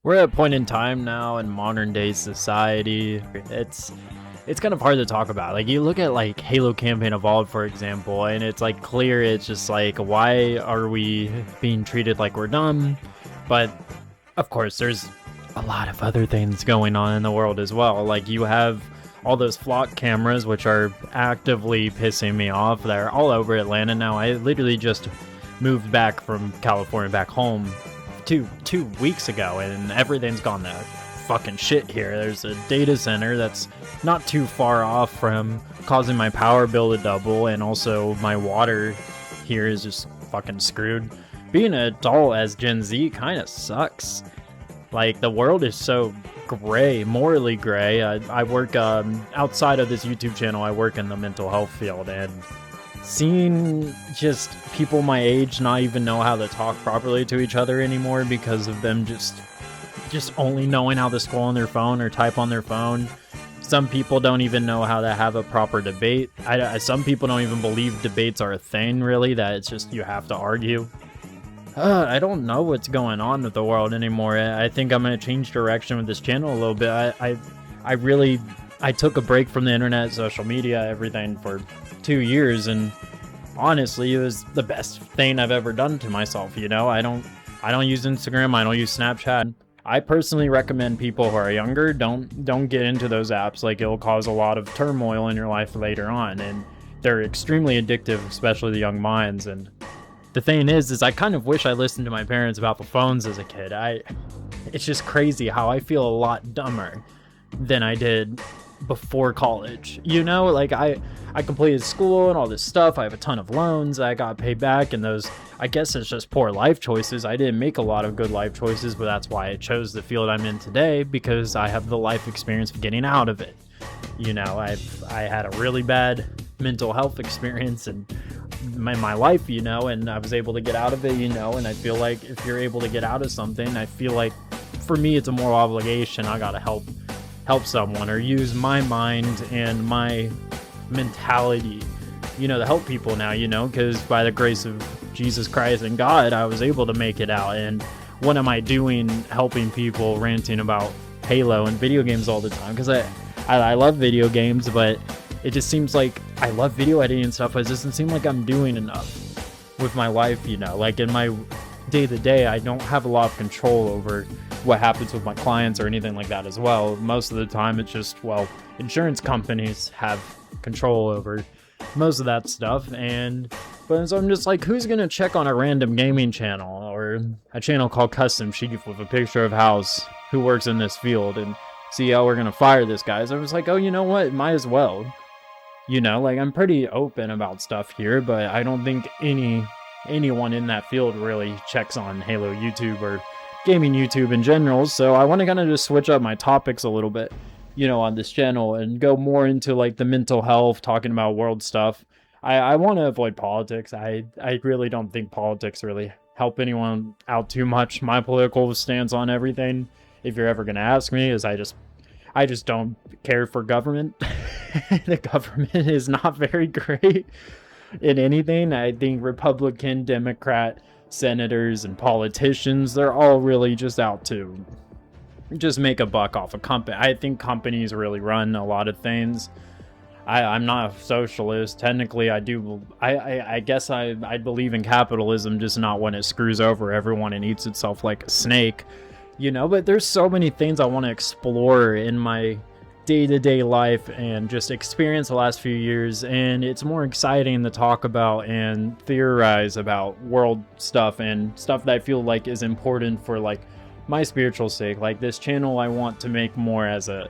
We're at a point in time now in modern day society. It's kind of hard to talk about. Like you look at like Halo Campaign Evolved, for example, and it's like clear it's just like why are we being treated like we're dumb? But of course there's a lot of other things going on in the world as well. Like you have all those flock cameras which are actively pissing me off. They're all over Atlanta now. I literally just moved back from California back home two weeks ago, and everything's gone to fucking shit here. There's a data center that's not too far off from causing my power bill to double, and also my water here is just fucking screwed. Being an adult as Gen Z kind of sucks. Like, the world is so gray, morally gray. I work outside of this YouTube channel. I work in the mental health field, and seeing just people my age not even know how to talk properly to each other anymore because of them just only knowing how to scroll on their phone or type on their phone. Some people don't even know how to have a proper debate. Some people don't even believe debates are a thing, really, that it's just you have to argue. I don't know what's going on with the world anymore. I think I'm going to change direction with this channel a little bit. I took a break from the internet, social media, everything for 2 years, and honestly, it was the best thing I've ever done to myself. You know, I don't use Instagram. I don't use Snapchat. I personally recommend people who are younger don't get into those apps. Like, it'll cause a lot of turmoil in your life later on, and they're extremely addictive, especially the young minds. And the thing is I kind of wish I listened to my parents about the phones as a kid. It's just crazy how I feel a lot dumber than I did before college. You know, like I completed school and all this stuff. I have a ton of loans I got paid back, and those, I guess it's just poor life choices. I didn't make a lot of good life choices, but that's why I chose the field I'm in today, because I have the life experience of getting out of it. You know, I had a really bad mental health experience in my life, you know, and I was able to get out of it, you know, and I feel like if you're able to get out of something, I feel like for me it's a moral obligation. I gotta help someone, or use my mind and my mentality, you know, to help people now, you know, because by the grace of Jesus Christ and God, I was able to make it out. And what am I doing helping people, ranting about Halo and video games all the time? Because I love video games, but it just seems like I love video editing and stuff, but it doesn't seem like I'm doing enough with my life, you know. Like in my day-to-day, I don't have a lot of control over what happens with my clients or anything like that as well. Most of the time it's just, well, insurance companies have control over most of that stuff. But so I'm just like, who's gonna check on a random gaming channel or a channel called Custom Chief with a picture of House who works in this field and see how we're gonna fire this guy? So I was like, oh, you know what, might as well. You know, like, I'm pretty open about stuff here, but I don't think anyone in that field really checks on Halo YouTube or gaming YouTube in general. So I want to kind of just switch up my topics a little bit, you know, on this channel and go more into like the mental health, talking about world stuff. I want to avoid politics. I really don't think politics really help anyone out too much. My political stance on everything, if you're ever going to ask me, is I just don't care for government. The government is not very great in anything. I think Republican, Democrat, senators, and politicians, they're all really just out to just make a buck off a company. I think companies really run a lot of things. I'm not a socialist. Technically, I guess I believe in capitalism, just not when it screws over everyone and eats itself like a snake. You know, but there's so many things I want to explore in my day-to-day life and just experience the last few years, and it's more exciting to talk about and theorize about world stuff and stuff that I feel like is important for like my spiritual sake. Like, this channel I want to make more as a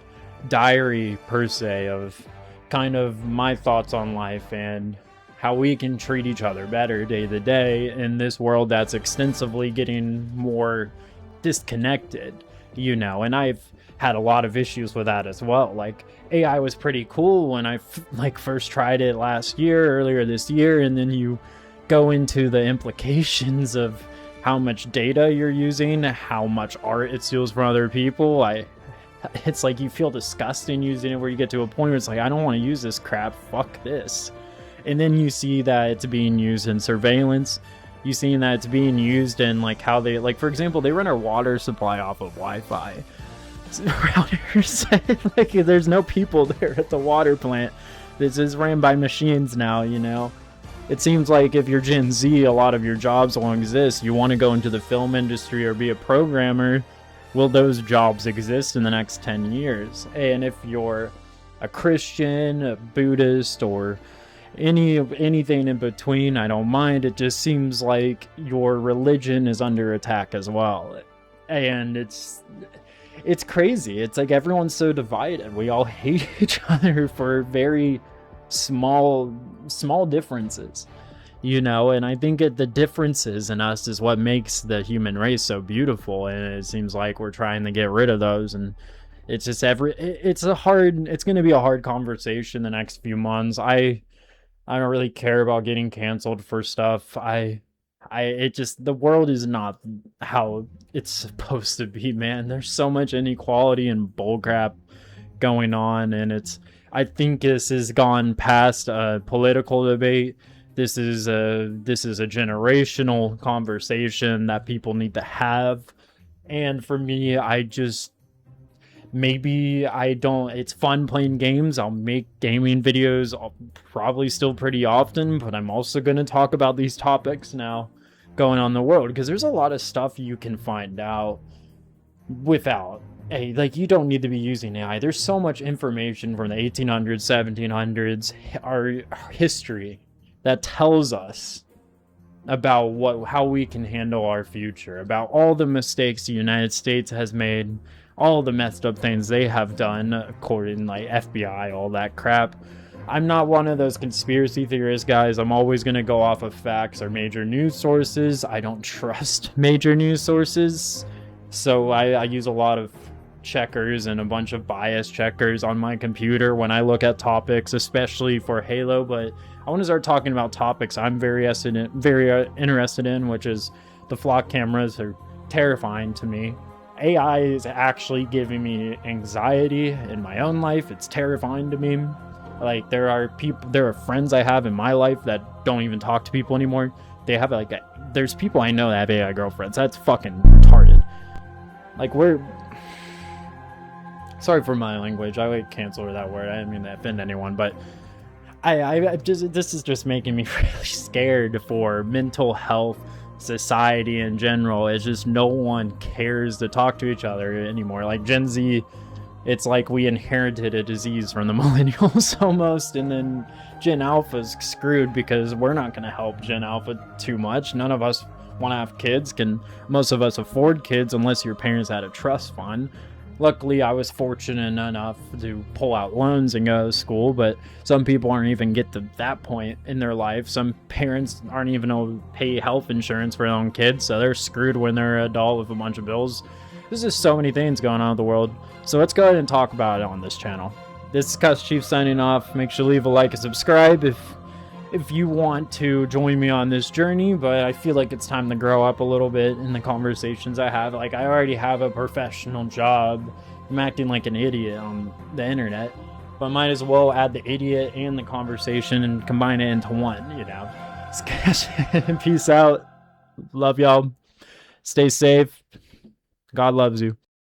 diary per se of kind of my thoughts on life and how we can treat each other better day to day in this world that's extensively getting more disconnected, you know. And I've had a lot of issues with that as well. Like, AI was pretty cool when I first tried it earlier this year, and then you go into the implications of how much data you're using, how much art it steals from other people. It's like you feel disgusting using it, where you get to a point where it's like, I don't want to use this crap, fuck this. And then you see that it's being used in surveillance, You seen that it's being used in like how they, like for example, they run our water supply off of Wi-Fi routers. Like there's no people there at the water plant. This is ran by machines now, you know. It seems like if you're Gen Z, a lot of your jobs won't exist. You want to go into the film industry or be a programmer, will those jobs exist in the next 10 years? And if you're a Christian, a Buddhist, or anything in between, I don't mind. It just seems like your religion is under attack as well. And it's crazy. It's like everyone's so divided. We all hate each other for very small differences, you know. And I think the differences in us is what makes the human race so beautiful, and it seems like we're trying to get rid of those. And it's just it's going to be a hard conversation the next few months. I don't really care about getting canceled for stuff. The world is not how it's supposed to be, man. There's so much inequality and bullcrap going on, and I think this has gone past a political debate. This is a generational conversation that people need to have. And for me, it's fun playing games. I'll make gaming videos probably still pretty often, but I'm also going to talk about these topics now going on in the world, because there's a lot of stuff you can find out without like, you don't need to be using AI. There's so much information from the 1800s, 1700s, our history, that tells us about how we can handle our future, about all the mistakes the United States has made, all the messed up things they have done, according like FBI, all that crap. I'm not one of those conspiracy theorists, guys. I'm always going to go off of facts or major news sources. I don't trust major news sources, so I use a lot of checkers and a bunch of bias checkers on my computer when I look at topics, especially for Halo. But I want to start talking about topics I'm very interested in, which is the flock cameras are terrifying to me. AI is actually giving me anxiety in my own life. It's terrifying to me. Like, there are friends I have in my life that don't even talk to people anymore. There's people I know that have AI girlfriends. That's fucking retarded. Like, sorry for my language. I would cancel that word. I didn't mean to offend anyone, but this is just making me really scared for mental health, society in general. It's just no one cares to talk to each other anymore. Like Gen Z, it's like we inherited a disease from the millennials almost, and then Gen Alpha's screwed because we're not going to help Gen Alpha too much. None of us want to have kids. Can most of us afford kids unless your parents had a trust fund? Luckily, I was fortunate enough to pull out loans and go to school, but some people aren't even get to that point in their life. Some parents aren't even able to pay health insurance for their own kids, so they're screwed when they're an adult with a bunch of bills. There's just so many things going on in the world, so let's go ahead and talk about it on this channel. This is Cuss Chief signing off. Make sure to leave a like and subscribe if you want to join me on this journey, but I feel like it's time to grow up a little bit in the conversations I have. Like, I already have a professional job. I'm acting like an idiot on the internet, but might as well add the idiot and the conversation and combine it into one, you know. Peace out. Love y'all. Stay safe. God loves you.